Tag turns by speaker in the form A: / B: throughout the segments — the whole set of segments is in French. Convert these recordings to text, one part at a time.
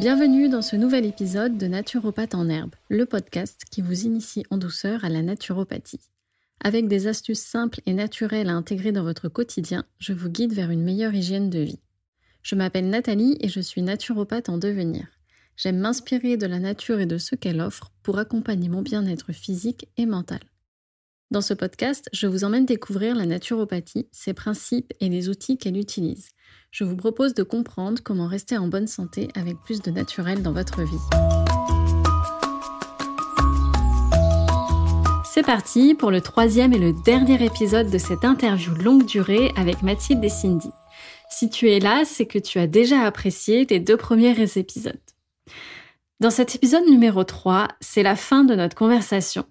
A: Bienvenue dans ce nouvel épisode de Naturopathe en herbe, le podcast qui vous initie en douceur à la naturopathie. Avec des astuces simples et naturelles à intégrer dans votre quotidien, je vous guide vers une meilleure hygiène de vie. Je m'appelle Nathalie et je suis naturopathe en devenir. J'aime m'inspirer de la nature et de ce qu'elle offre pour accompagner mon bien-être physique et mental. Dans ce podcast, je vous emmène découvrir la naturopathie, ses principes et les outils qu'elle utilise. Je vous propose de comprendre comment rester en bonne santé avec plus de naturel dans votre vie. C'est parti pour le 3e et le dernier épisode de cette interview longue durée avec Mathilde et Cindy. Si tu es là, c'est que tu as déjà apprécié les 2 premiers épisodes. Dans cet épisode numéro 3, c'est la fin de notre conversation.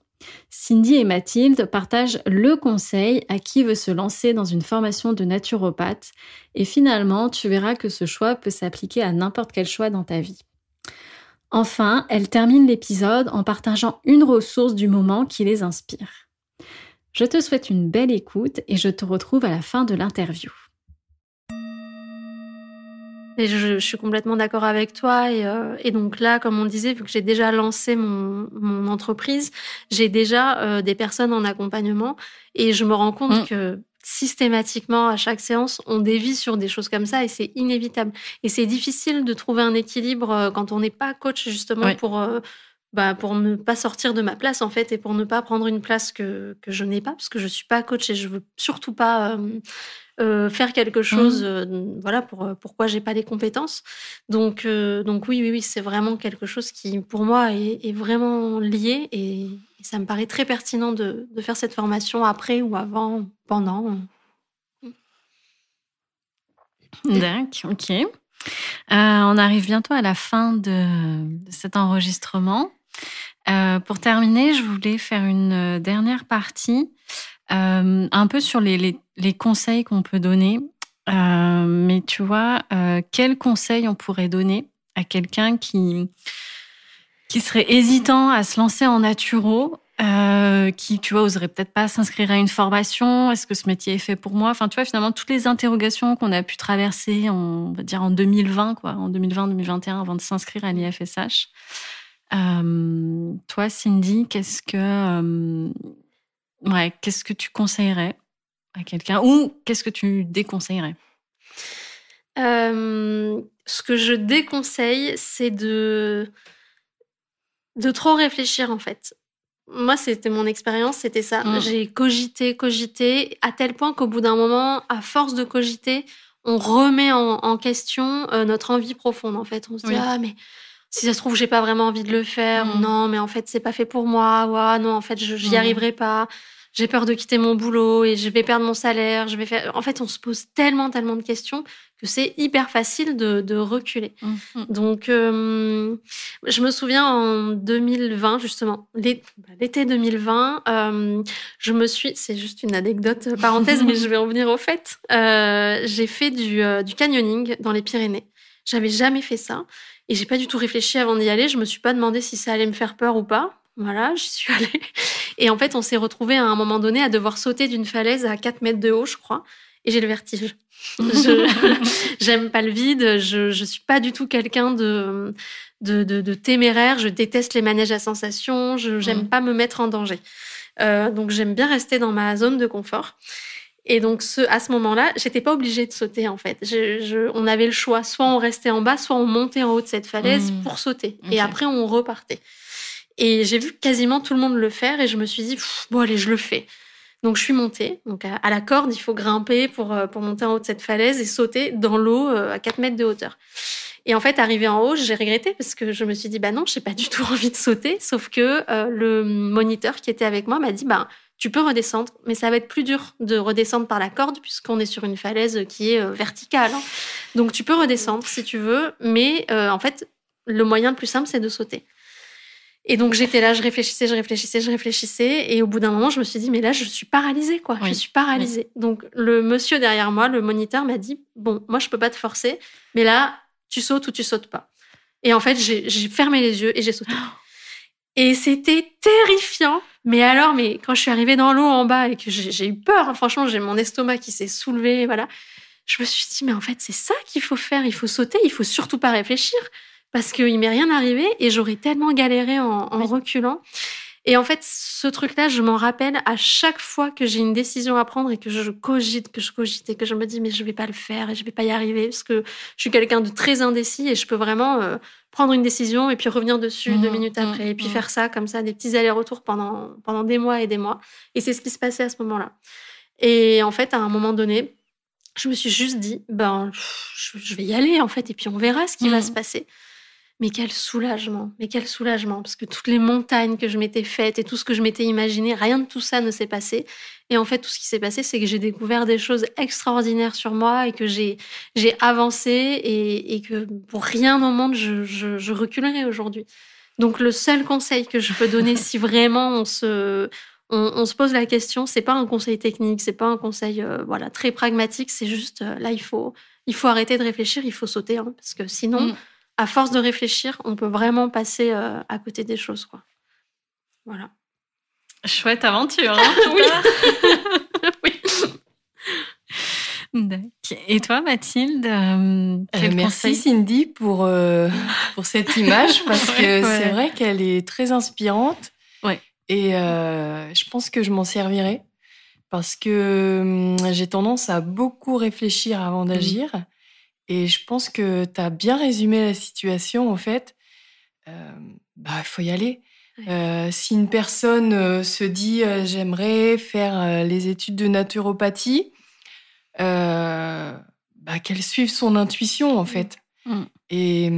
A: Cindy et Mathilde partagent le conseil à qui veut se lancer dans une formation de naturopathe et finalement, tu verras que ce choix peut s'appliquer à n'importe quel choix dans ta vie. Enfin, elles terminent l'épisode en partageant une ressource du moment qui les inspire. Je te souhaite une belle écoute et je te retrouve à la fin de l'interview.
B: Et je suis complètement d'accord avec toi. Et donc là, comme on disait, vu que j'ai déjà lancé mon entreprise, j'ai déjà des personnes en accompagnement. Et je me rends compte que systématiquement, à chaque séance, on dévie sur des choses comme ça et c'est inévitable. Et c'est difficile de trouver un équilibre quand on n'est pas coach, justement, pour ne pas sortir de ma place, en fait, et pour ne pas prendre une place que je n'ai pas, parce que je ne suis pas coach et je ne veux surtout pas... faire quelque chose, pourquoi j'ai pas les compétences. Donc oui, c'est vraiment quelque chose qui, pour moi, est vraiment lié et ça me paraît très pertinent de faire cette formation après ou avant, pendant.
A: D'accord, ok. On arrive bientôt à la fin de cet enregistrement. Pour terminer, je voulais faire une dernière partie un peu sur les conseils qu'on peut donner. Mais tu vois, quels conseils on pourrait donner à quelqu'un qui serait hésitant à se lancer en naturo, qui, tu vois, oserait peut-être pas s'inscrire à une formation. Est-ce que ce métier est fait pour moi? Enfin, tu vois, finalement, toutes les interrogations qu'on a pu traverser, on va dire en 2020, quoi, en 2020-2021, avant de s'inscrire à l'IFSH. Toi, Cindy, qu'est-ce que tu conseillerais à quelqu'un ou qu'est-ce que tu déconseillerais?
B: Ce que je déconseille, c'est de trop réfléchir, en fait. Moi, c'était mon expérience, c'était ça. J'ai cogité, à tel point qu'au bout d'un moment, à force de cogiter, on remet en question notre envie profonde, en fait. On se dit, mais si ça se trouve, j'ai pas vraiment envie de le faire. Non, mais en fait, c'est pas fait pour moi. Ouais, non, en fait, j'y arriverai pas. J'ai peur de quitter mon boulot et je vais perdre mon salaire. En fait, on se pose tellement de questions que c'est hyper facile de reculer. Donc, je me souviens en 2020, justement, l'été 2020, c'est juste une anecdote, parenthèse, mais je vais en venir au fait. J'ai fait du canyoning dans les Pyrénées. J'avais jamais fait ça. Et j'ai pas du tout réfléchi avant d'y aller. Je me suis pas demandé si ça allait me faire peur ou pas. Voilà, j'y suis allée. Et en fait, on s'est retrouvés à un moment donné à devoir sauter d'une falaise à 4 mètres de haut, je crois. Et j'ai le vertige. J'aime pas le vide. Je suis pas du tout quelqu'un de téméraire. Je déteste les manèges à sensations. J'aime pas me mettre en danger. Donc, j'aime bien rester dans ma zone de confort. Et donc, à ce moment-là, j'étais pas obligée de sauter, en fait. On avait le choix. Soit on restait en bas, soit on montait en haut de cette falaise pour sauter. Okay. Et après, on repartait. Et j'ai vu quasiment tout le monde le faire et je me suis dit, bon, allez, je le fais. Donc, je suis montée. Donc, à la corde, il faut grimper pour monter en haut de cette falaise et sauter dans l'eau à 4 mètres de hauteur. Et en fait, arrivée en haut, j'ai regretté parce que je me suis dit, non, j'ai pas du tout envie de sauter. Sauf que le moniteur qui était avec moi m'a dit, tu peux redescendre, mais ça va être plus dur de redescendre par la corde puisqu'on est sur une falaise qui est verticale. Hein. Donc, tu peux redescendre si tu veux, mais en fait, le moyen le plus simple, c'est de sauter. Et donc, j'étais là, je réfléchissais. Et au bout d'un moment, je me suis dit, mais là, je suis paralysée, quoi. Oui. Je suis paralysée. Oui. Donc, le monsieur derrière moi, le moniteur, m'a dit, bon, moi, je peux pas te forcer, mais là, tu sautes ou tu sautes pas. Et en fait, j'ai fermé les yeux et j'ai sauté. Et c'était terrifiant. Mais quand je suis arrivée dans l'eau en bas et que j'ai eu peur, hein, franchement, j'ai mon estomac qui s'est soulevé, voilà. Je me suis dit, mais en fait, c'est ça qu'il faut faire. Il faut sauter, il faut surtout pas réfléchir. parce qu'il m'est rien arrivé et j'aurais tellement galéré en reculant. Et en fait, ce truc-là, je m'en rappelle à chaque fois que j'ai une décision à prendre et que je cogite et que je me dis mais je vais pas le faire et je vais pas y arriver parce que je suis quelqu'un de très indécis et je peux vraiment prendre une décision et puis revenir dessus 2 minutes après et puis faire ça comme ça, des petits allers-retours pendant des mois et des mois. Et c'est ce qui se passait à ce moment-là. Et en fait, à un moment donné, je me suis juste dit, je vais y aller en fait et puis on verra ce qui va se passer. Mais quel soulagement, parce que toutes les montagnes que je m'étais faites et tout ce que je m'étais imaginé, rien de tout ça ne s'est passé. Et en fait, tout ce qui s'est passé, c'est que j'ai découvert des choses extraordinaires sur moi et que j'ai avancé et que pour rien au monde, je reculerai aujourd'hui. Donc, le seul conseil que je peux donner, si vraiment on se pose la question, c'est pas un conseil technique, c'est pas un conseil très pragmatique, c'est juste là, il faut arrêter de réfléchir, il faut sauter, parce que sinon... À force de réfléchir, on peut vraiment passer à côté des choses, quoi. Voilà.
A: Chouette aventure,
B: oui.
A: Oui. Et toi, Mathilde,
C: merci Cindy pour cette image parce que c'est vrai qu'elle est très inspirante.
A: Ouais.
C: Et je pense que je m'en servirai parce que j'ai tendance à beaucoup réfléchir avant d'agir. Et je pense que tu as bien résumé la situation, en fait. Faut y aller. Ouais. Si une personne se dit « j'aimerais faire les études de naturopathie », qu'elle suive son intuition, en fait. Et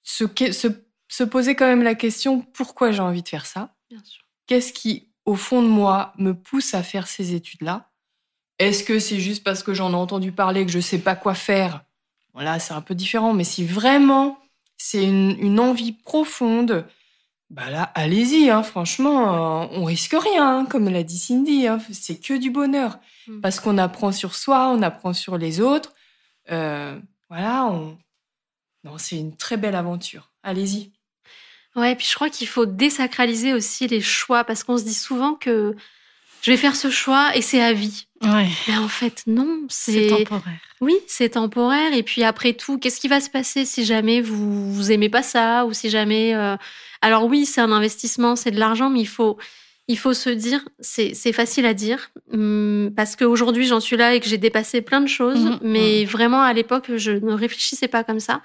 C: se poser quand même la question « pourquoi j'ai envie de faire ça ?»
B: Bien sûr.
C: Qu'est-ce qui, au fond de moi, me pousse à faire ces études-là ? Est-ce que c'est juste parce que j'en ai entendu parler que je sais pas quoi faire ? Voilà, c'est un peu différent. Mais si vraiment c'est une envie profonde, là, allez-y. Franchement, on risque rien, comme l'a dit Cindy. C'est que du bonheur. Parce qu'on apprend sur soi, on apprend sur les autres. Non, c'est une très belle aventure. Allez-y.
B: Ouais, et puis je crois qu'il faut désacraliser aussi les choix. Parce qu'on se dit souvent que je vais faire ce choix et c'est à vie.
A: Ouais.
B: Mais en fait, non.
A: C'est temporaire.
B: Oui, c'est temporaire. Et puis après tout, qu'est-ce qui va se passer si jamais vous aimez pas ça ou si jamais... Alors oui, c'est un investissement, c'est de l'argent, mais il faut se dire, c'est facile à dire, parce qu'aujourd'hui, j'en suis là et que j'ai dépassé plein de choses, mais vraiment, à l'époque, je ne réfléchissais pas comme ça.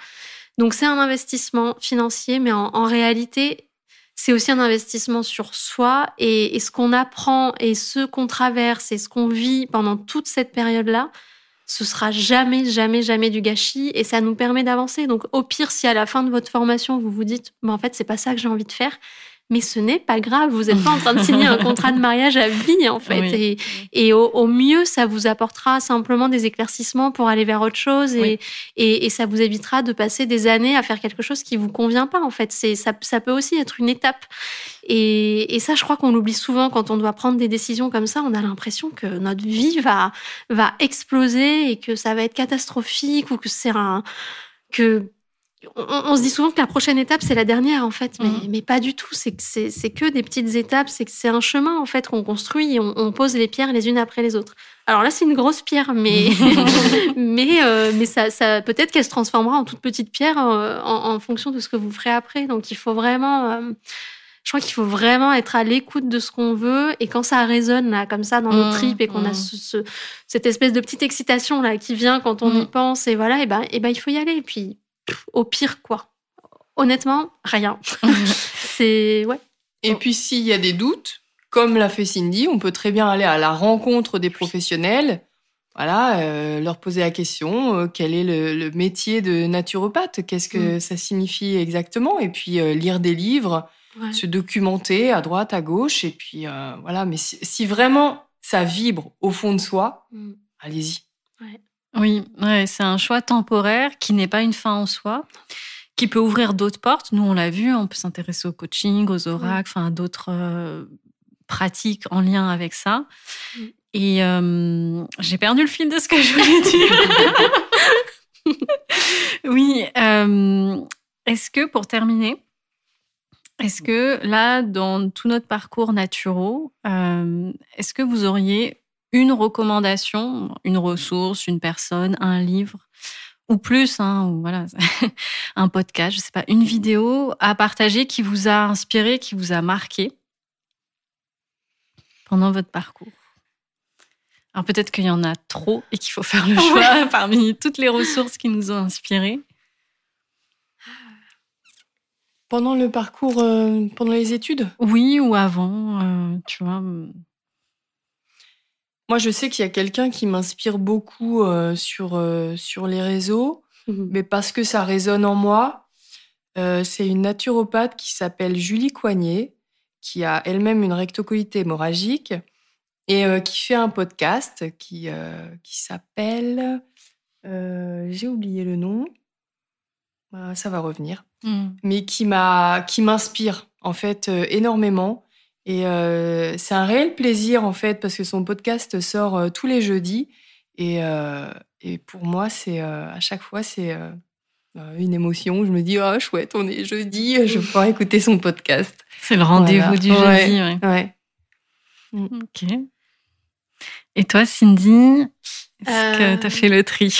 B: Donc, c'est un investissement financier, mais en réalité... C'est aussi un investissement sur soi et ce qu'on apprend et ce qu'on traverse et ce qu'on vit pendant toute cette période-là, ce sera jamais, jamais, jamais du gâchis et ça nous permet d'avancer. Donc, au pire, si à la fin de votre formation, vous vous dites « en fait, c'est pas ça que j'ai envie de faire », mais ce n'est pas grave, vous n'êtes pas en train de signer un contrat de mariage à vie, en fait. Oui. Et au mieux, ça vous apportera simplement des éclaircissements pour aller vers autre chose et ça vous évitera de passer des années à faire quelque chose qui ne vous convient pas, en fait. Ça peut aussi être une étape. Et ça, je crois qu'on l'oublie souvent quand on doit prendre des décisions comme ça. On a l'impression que notre vie va exploser et que ça va être catastrophique ou que on se dit souvent que la prochaine étape, c'est la dernière, en fait, mais pas du tout. C'est que des petites étapes, c'est un chemin, en fait, qu'on construit et on pose les pierres les unes après les autres. Alors là, c'est une grosse pierre, mais ça peut-être qu'elle se transformera en toute petite pierre en fonction de ce que vous ferez après. Donc, il faut vraiment... je crois qu'il faut vraiment être à l'écoute de ce qu'on veut et quand ça résonne là, comme ça dans nos tripes et qu'on a cette espèce de petite excitation là qui vient quand on y pense et voilà, et ben il faut y aller. Et puis... au pire, quoi. Honnêtement, rien. C'est... Ouais.
C: Et puis, s'il y a des doutes, comme l'a fait Cindy, on peut très bien aller à la rencontre des professionnels, voilà, leur poser la question, quel est le métier de naturopathe ? Qu'est-ce que ça signifie exactement ? Et puis, lire des livres, se documenter à droite, à gauche, et puis, voilà. Mais si vraiment ça vibre au fond de soi, allez-y.
B: Ouais.
A: Oui, c'est un choix temporaire qui n'est pas une fin en soi, qui peut ouvrir d'autres portes. Nous, on l'a vu, on peut s'intéresser au coaching, aux oracles, à d'autres pratiques en lien avec ça. Et j'ai perdu le fil de ce que je voulais dire. Oui, est-ce que, pour terminer, là, dans tout notre parcours naturo, est-ce que vous auriez une recommandation, une ressource, une personne, un livre ou plus, ou voilà, un podcast, je sais pas, une vidéo à partager qui vous a inspiré, qui vous a marqué pendant votre parcours. Alors peut-être qu'il y en a trop et qu'il faut faire le choix parmi toutes les ressources qui nous ont inspirés.
C: Pendant le parcours, pendant les études ?
A: Oui, ou avant, tu vois.
C: Moi, je sais qu'il y a quelqu'un qui m'inspire beaucoup sur les réseaux, mais parce que ça résonne en moi. C'est une naturopathe qui s'appelle Julie Coignet, qui a elle-même une rectocolite hémorragique et qui fait un podcast qui s'appelle... j'ai oublié le nom. Ça va revenir. Mais qui m'inspire, en fait, énormément. Et c'est un réel plaisir, en fait, parce que son podcast sort tous les jeudis. Et pour moi, c'est à chaque fois, c'est une émotion. Je me dis, oh, chouette, on est jeudi, je vais pouvoir écouter son podcast.
A: C'est le rendez-vous du jeudi.
C: Ouais.
A: Ok. Et toi, Cindy, est-ce que tu as fait le tri ?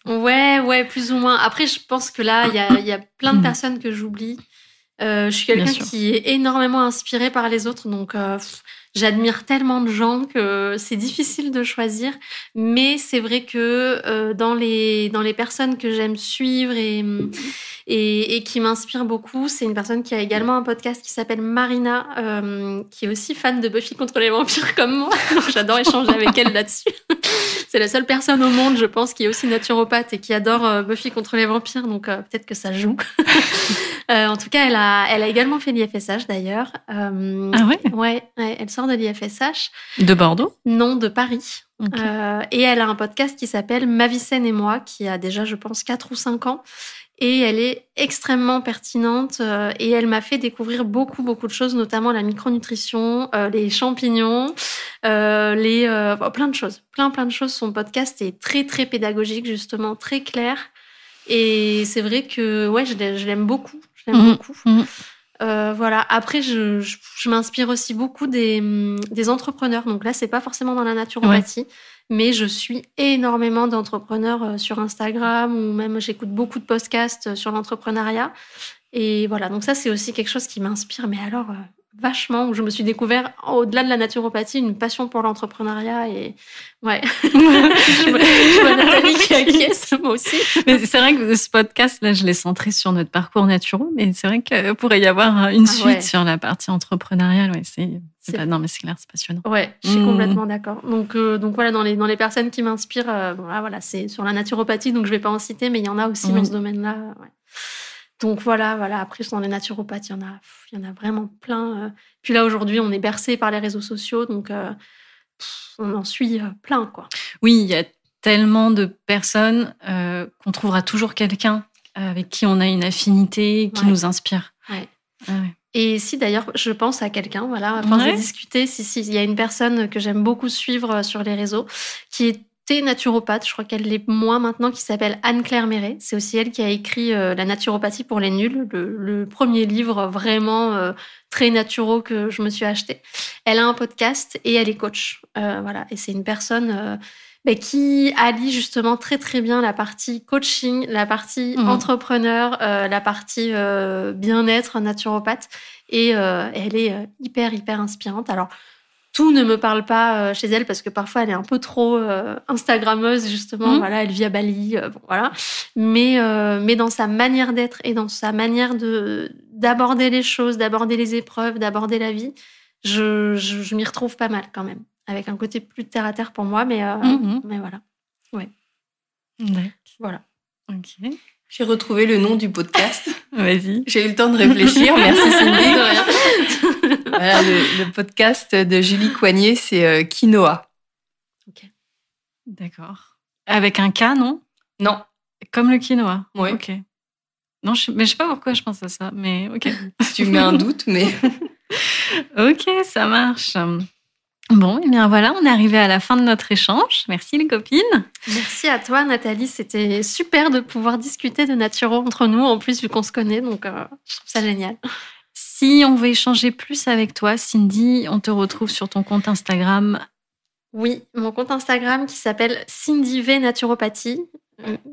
B: Ouais, plus ou moins. Après, je pense que là, il y a plein de personnes que j'oublie. Je suis quelqu'un qui est énormément inspiré par les autres, donc j'admire tellement de gens que c'est difficile de choisir. Mais c'est vrai que dans les personnes que j'aime suivre et qui m'inspirent beaucoup, c'est une personne qui a également un podcast qui s'appelle Marina, qui est aussi fan de Buffy contre les vampires comme moi. Donc j'adore échanger avec elle là-dessus. C'est la seule personne au monde, je pense, qui est aussi naturopathe et qui adore Buffy contre les vampires, donc peut-être que ça joue. En tout cas, elle a également fait l'IFSH d'ailleurs. Ah
A: ouais ?
B: Ouais, elle sort de l'IFSH.
A: De Bordeaux ?
B: Non, de Paris.
A: Okay.
B: Et elle a un podcast qui s'appelle Ma vie saine et moi, qui a déjà, je pense, 4 ou 5 ans. Et elle est extrêmement pertinente et elle m'a fait découvrir beaucoup de choses, notamment la micronutrition, les champignons, plein de choses. Plein de choses. Son podcast est très, très pédagogique, justement, très clair. Et c'est vrai que je l'aime beaucoup. Voilà. Après, je m'inspire aussi beaucoup des entrepreneurs. Donc là, c'est pas forcément dans la naturopathie, mais je suis énormément d'entrepreneurs sur Instagram ou même j'écoute beaucoup de podcasts sur l'entrepreneuriat. Et voilà. Donc ça, c'est aussi quelque chose qui m'inspire. Mais alors, vachement, où je me suis découvert, au-delà de la naturopathie, une passion pour l'entrepreneuriat. Et ouais, je vois Nathalie qui acquiesce, moi aussi.
A: Mais c'est vrai que ce podcast-là, je l'ai centré sur notre parcours naturel, mais c'est vrai qu'il pourrait y avoir une suite sur la partie entrepreneuriale. Ouais, non, mais c'est clair, c'est passionnant.
B: Ouais, je suis complètement d'accord. Donc voilà, dans les personnes qui m'inspirent, voilà, c'est sur la naturopathie, donc je vais pas en citer, mais il y en a aussi dans ce domaine-là. Ouais. Donc voilà. Après, dans les naturopathes, il y en a vraiment plein. Puis là, aujourd'hui, on est bercé par les réseaux sociaux, donc on en suit plein, quoi.
A: Oui, il y a tellement de personnes qu'on trouvera toujours quelqu'un avec qui on a une affinité, qui nous inspire.
B: Ouais. Et si d'ailleurs, je pense à quelqu'un, voilà, à force de discuter, il y a une personne que j'aime beaucoup suivre sur les réseaux, qui était naturopathe, je crois qu'elle l'est moins maintenant, qui s'appelle Anne-Claire Méret. C'est aussi elle qui a écrit La naturopathie pour les nuls, le premier livre vraiment très naturo que je me suis acheté. Elle a un podcast et elle est coach. Voilà. Et c'est une personne qui allie justement très très bien la partie coaching, la partie entrepreneur, la partie bien-être naturopathe. Et elle est hyper inspirante. Alors, tout ne me parle pas chez elle parce que parfois elle est un peu trop instagrammeuse justement. Voilà, elle vit à Bali, voilà. Mais dans sa manière d'être et dans sa manière d'aborder les choses, d'aborder les épreuves, d'aborder la vie, je m'y retrouve pas mal quand même. Avec un côté plus terre à terre pour moi, mais voilà. Ouais. Voilà.
A: Ok.
C: J'ai retrouvé le nom du podcast.
A: Vas-y.
C: J'ai eu le temps de réfléchir. Merci Cindy. De rien. Voilà, le podcast de Julie Coignet, c'est Quinoa.
B: Ok.
A: D'accord. Avec un K, non ?
C: Non.
A: Comme le quinoa.
C: Oui.
A: Ok. Non, je sais pas pourquoi je pense à ça, mais ok.
C: Tu mets un doute, mais...
A: Ok, ça marche. Bon, et bien voilà, on est arrivé à la fin de notre échange. Merci les copines.
B: Merci à toi Nathalie, c'était super de pouvoir discuter de naturo entre nous, en plus vu qu'on se connaît, donc je trouve ça génial.
A: Si on veut échanger plus avec toi, Cindy, on te retrouve sur ton compte Instagram.
B: Oui, mon compte Instagram qui s'appelle Cindy V Naturopathie.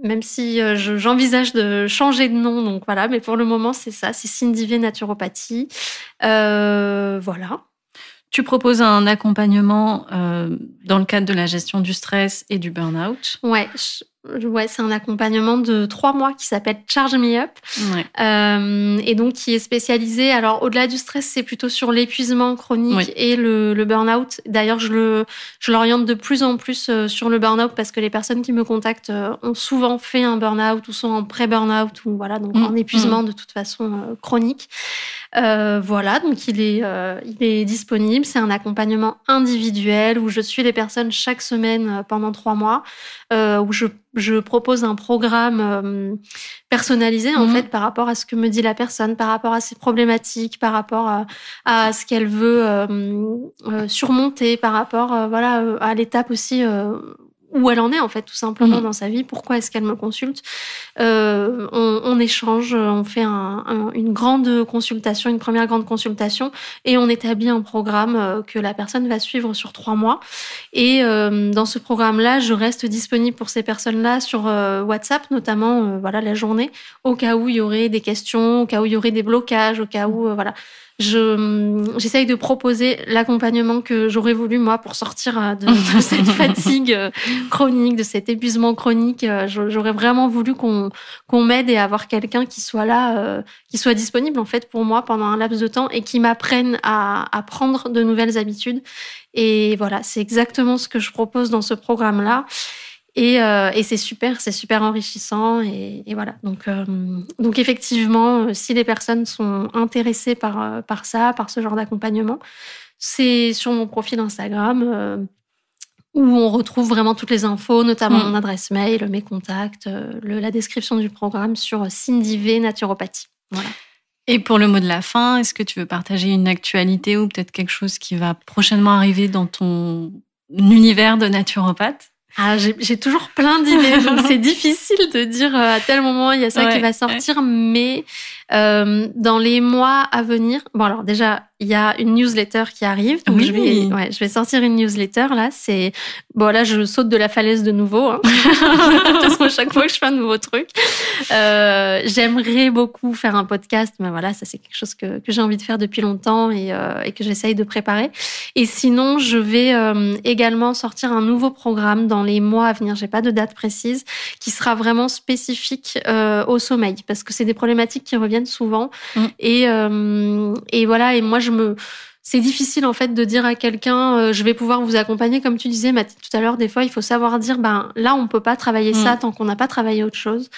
B: Même si j'envisage de changer de nom, donc voilà. Mais pour le moment, c'est ça, c'est Cindy V Naturopathie. Voilà.
A: Tu proposes un accompagnement dans le cadre de la gestion du stress et du burn-out.
B: Ouais, c'est un accompagnement de 3 mois qui s'appelle Charge Me Up.
A: Ouais.
B: Et donc qui est spécialisé. Alors au-delà du stress, c'est plutôt sur l'épuisement chronique et le burn-out. D'ailleurs, je l'oriente de plus en plus sur le burn-out parce que les personnes qui me contactent ont souvent fait un burn-out ou sont en pré-burn-out ou voilà, donc en épuisement de toute façon chronique. Voilà, donc il est disponible. C'est un accompagnement individuel où je suis les personnes chaque semaine pendant 3 mois, où je propose un programme personnalisé en fait par rapport à ce que me dit la personne, par rapport à ses problématiques, par rapport à ce qu'elle veut surmonter, par rapport à l'étape aussi où elle en est en fait tout simplement dans sa vie, pourquoi est-ce qu'elle me consulte. On échange, on fait une grande consultation, une première grande consultation et on établit un programme que la personne va suivre sur 3 mois. Et dans ce programme-là, je reste disponible pour ces personnes-là sur WhatsApp notamment la journée, au cas où il y aurait des questions, au cas où il y aurait des blocages, au cas où j'essaye de proposer l'accompagnement que j'aurais voulu moi pour sortir de cette fatigue chronique, de cet épuisement chronique. J'aurais vraiment voulu qu'on m'aide et avoir quelqu'un qui soit là, qui soit disponible en fait pour moi pendant un laps de temps et qui m'apprenne à prendre de nouvelles habitudes. Et voilà, c'est exactement ce que je propose dans ce programme-là. Et c'est super enrichissant et voilà. Donc effectivement, si les personnes sont intéressées par ce genre d'accompagnement, c'est sur mon profil Instagram où on retrouve vraiment toutes les infos, notamment mon adresse mail, mes contacts, la description du programme sur Cindy V Naturopathie. Voilà.
A: Et pour le mot de la fin, est-ce que tu veux partager une actualité ou peut-être quelque chose qui va prochainement arriver dans ton univers de naturopathe ?
B: Ah, j'ai toujours plein d'idées, donc c'est difficile de dire à tel moment il y a ça qui va sortir, mais dans les mois à venir, bon alors déjà il y a une newsletter qui arrive, donc je vais sortir une newsletter là. Là je saute de la falaise de nouveau, hein, parce que chaque fois que je fais un nouveau truc, j'aimerais beaucoup faire un podcast, mais voilà ça c'est quelque chose que j'ai envie de faire depuis longtemps et que j'essaye de préparer. Et sinon je vais également sortir un nouveau programme dans les mois à venir. J'ai pas de date précise, qui sera vraiment spécifique au sommeil, parce que c'est des problématiques qui reviennent souvent. Et voilà. Et moi, c'est difficile en fait de dire à quelqu'un je vais pouvoir vous accompagner, comme tu disais Mathilde tout à l'heure. Des fois, il faut savoir dire là on peut pas travailler ça tant qu'on n'a pas travaillé autre chose.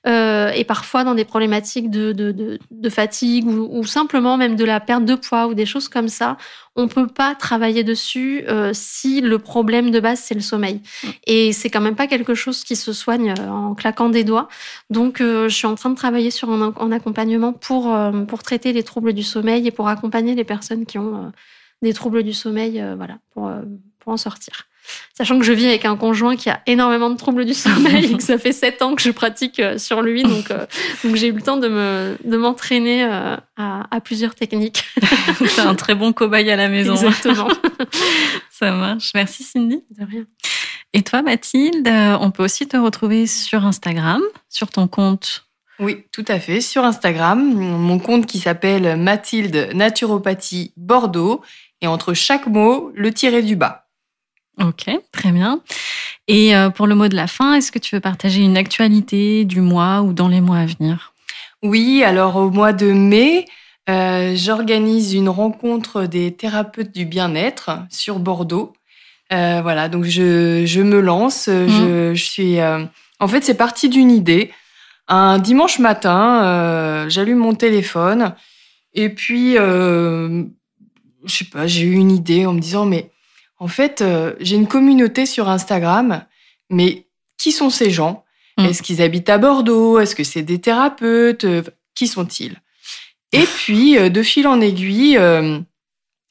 B: Et parfois dans des problématiques de fatigue ou simplement même de la perte de poids ou des choses comme ça, on peut pas travailler dessus si le problème de base c'est le sommeil. Et c'est quand même pas quelque chose qui se soigne en claquant des doigts. Donc je suis en train de travailler sur un accompagnement pour traiter les troubles du sommeil et pour accompagner les personnes qui ont des troubles du sommeil, pour en sortir. Sachant que je vis avec un conjoint qui a énormément de troubles du sommeil et que ça fait 7 ans que je pratique sur lui, donc j'ai eu le temps de m'entraîner à plusieurs techniques.
A: T'as un très bon cobaye à la maison.
B: Exactement.
A: Ça marche. Merci Cindy.
B: De rien.
A: Et toi Mathilde, on peut aussi te retrouver sur Instagram, sur ton compte.
C: Oui, tout à fait, sur Instagram, mon compte qui s'appelle Mathilde Naturopathie Bordeaux, et entre chaque mot, le tiré du bas.
A: Ok, très bien. Et pour le mot de la fin, est-ce que tu veux partager une actualité du mois ou dans les mois à venir ?
C: Oui, alors au mois de mai, j'organise une rencontre des thérapeutes du bien-être sur Bordeaux. Voilà, donc je me lance. Je suis. En fait, c'est parti d'une idée. Un dimanche matin, j'allume mon téléphone et puis, je sais pas, j'ai eu une idée en me disant mais en fait, j'ai une communauté sur Instagram, mais qui sont ces gens ? Est-ce qu'ils habitent à Bordeaux ? Est-ce que c'est des thérapeutes ? Qui sont-ils ? Et puis, de fil en aiguille,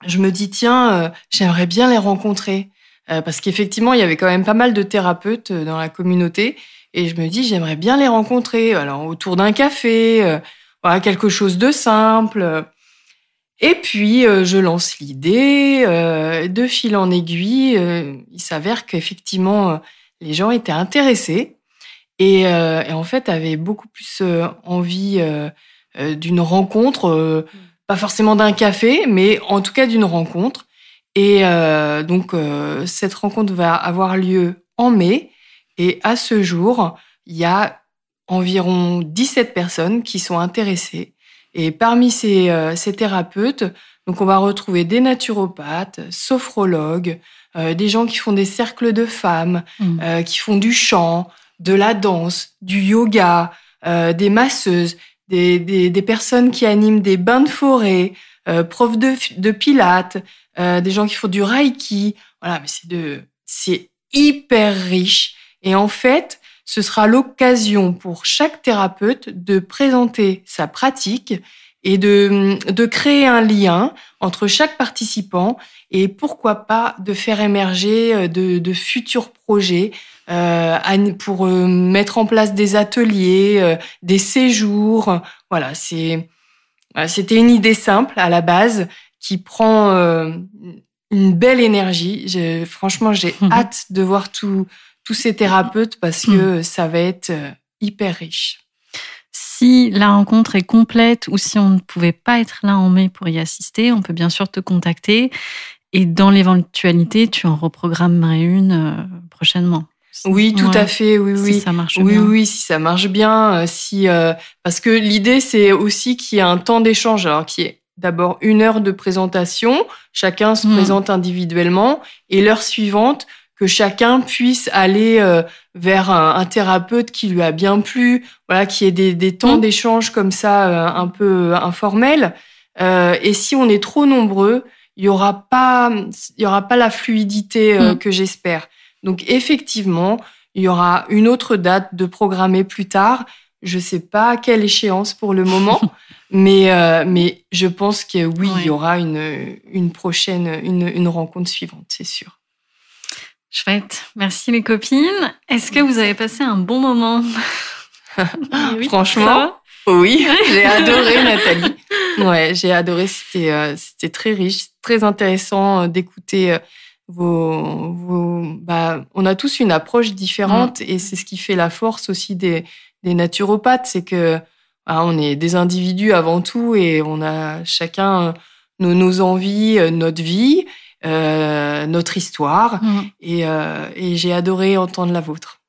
C: je me dis, tiens, j'aimerais bien les rencontrer. Parce qu'effectivement, il y avait quand même pas mal de thérapeutes dans la communauté. Et je me dis, j'aimerais bien les rencontrer. Alors, autour d'un café, voilà, quelque chose de simple. Et puis, je lance l'idée, de fil en aiguille, il s'avère qu'effectivement, les gens étaient intéressés. et en fait avait beaucoup plus envie d'une rencontre, pas forcément d'un café, mais en tout cas d'une rencontre. Et donc cette rencontre va avoir lieu en mai, et à ce jour, il y a environ 17 personnes qui sont intéressées. Et parmi ces thérapeutes, donc on va retrouver des naturopathes, sophrologues, des gens qui font des cercles de femmes, qui font du chant, de la danse, du yoga, des masseuses, des personnes qui animent des bains de forêt, profs de pilates, des gens qui font du reiki. Voilà, mais c'est hyper riche. Et en fait, ce sera l'occasion pour chaque thérapeute de présenter sa pratique et de créer un lien entre chaque participant, et pourquoi pas de faire émerger de futurs projets pour mettre en place des ateliers, des séjours. Voilà, c'était une idée simple à la base qui prend une belle énergie. Franchement, j'ai hâte de voir tous ces thérapeutes parce que ça va être hyper riche.
A: Si la rencontre est complète ou si on ne pouvait pas être là en mai pour y assister, on peut bien sûr te contacter. Et dans l'éventualité, tu en reprogrammerais une prochainement.
C: Oui, tout à fait. Oui,
A: si ça marche bien.
C: Oui, si ça marche bien. Parce que l'idée, c'est aussi qu'il y ait un temps d'échange. Alors, qui est d'abord 1 heure de présentation. Chacun se présente individuellement. Et l'heure suivante, que chacun puisse aller vers un thérapeute qui lui a bien plu, voilà, qui ait des temps d'échange comme ça, un peu informels. Et si on est trop nombreux, il y aura pas la fluidité que j'espère. Donc effectivement, il y aura une autre date de programmer plus tard. Je sais pas à quelle échéance pour le moment, mais je pense que oui, il y aura une prochaine, une rencontre suivante, c'est sûr.
A: Chouette. Merci les copines. Est-ce que vous avez passé un bon moment?
C: Oui, franchement, oui, j'ai adoré Nathalie. Ouais, j'ai adoré. C'était très riche, très intéressant d'écouter on a tous une approche différente et c'est ce qui fait la force aussi des naturopathes, c'est que on est des individus avant tout et on a chacun nos envies, notre vie. Notre histoire et j'ai adoré entendre la vôtre.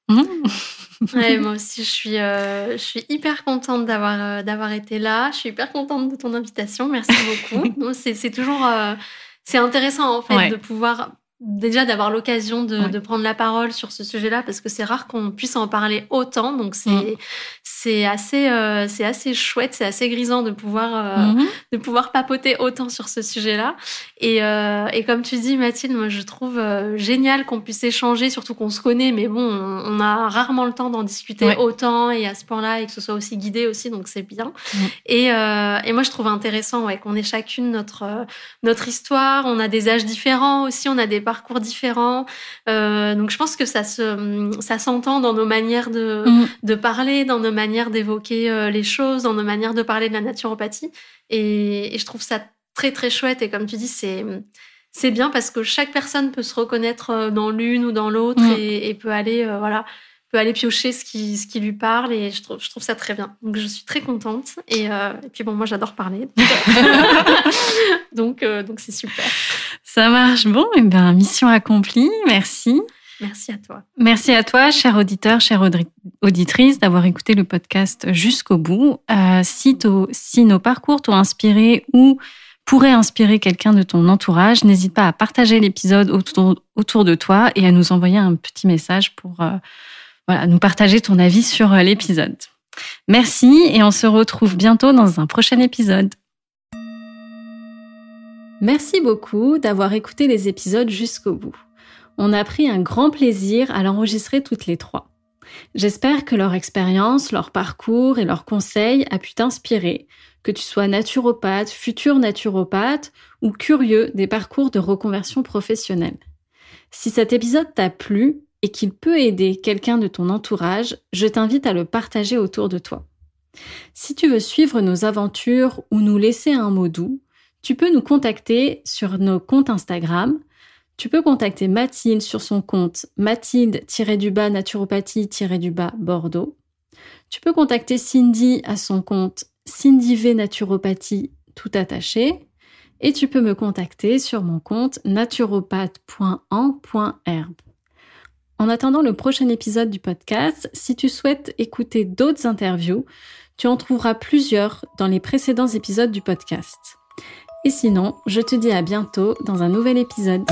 B: Ouais, moi aussi, je suis hyper contente d'avoir été là. Je suis hyper contente de ton invitation. Merci beaucoup. C'est toujours c'est intéressant en fait de pouvoir déjà d'avoir l'occasion de prendre la parole sur ce sujet-là, parce que c'est rare qu'on puisse en parler autant. Donc c'est assez chouette, c'est assez grisant de pouvoir papoter autant sur ce sujet-là. Et comme tu dis, Mathilde, moi je trouve génial qu'on puisse échanger, surtout qu'on se connaît, mais bon, on a rarement le temps d'en discuter autant et à ce point-là, et que ce soit aussi guidé aussi, donc c'est bien. Et moi je trouve intéressant qu'on ait chacune notre histoire. On a des âges différents aussi, on a des parcours différents, donc je pense que ça s'entend dans nos manières de parler, dans nos manières d'évoquer les choses, dans nos manières de parler de la naturopathie, et je trouve ça très très chouette. Et comme tu dis, c'est bien parce que chaque personne peut se reconnaître dans l'une ou dans l'autre et peut aller piocher ce qui lui parle, et je trouve ça très bien. Donc je suis très contente, et puis bon, moi j'adore parler, donc c'est super.
A: Ça marche. Bon, et ben mission accomplie. Merci.
B: Merci à toi.
A: Merci à toi, cher auditeur, chère auditrice, d'avoir écouté le podcast jusqu'au bout. Si nos parcours t'ont inspiré ou pourraient inspirer quelqu'un de ton entourage, n'hésite pas à partager l'épisode autour de toi et à nous envoyer un petit message pour nous partager ton avis sur l'épisode. Merci, et on se retrouve bientôt dans un prochain épisode. Merci beaucoup d'avoir écouté les épisodes jusqu'au bout. On a pris un grand plaisir à l'enregistrer toutes les 3. J'espère que leur expérience, leur parcours et leurs conseils a pu t'inspirer, que tu sois naturopathe, futur naturopathe ou curieux des parcours de reconversion professionnelle. Si cet épisode t'a plu et qu'il peut aider quelqu'un de ton entourage, je t'invite à le partager autour de toi. Si tu veux suivre nos aventures ou nous laisser un mot doux, tu peux nous contacter sur nos comptes Instagram. Tu peux contacter Mathilde sur son compte Mathilde-naturopathie-Bordeaux. Tu peux contacter Cindy à son compte Cindy V Naturopathie tout attaché. Et tu peux me contacter sur mon compte naturopathe.en.herbe. En attendant le prochain épisode du podcast, si tu souhaites écouter d'autres interviews, tu en trouveras plusieurs dans les précédents épisodes du podcast. Et sinon, je te dis à bientôt dans un nouvel épisode.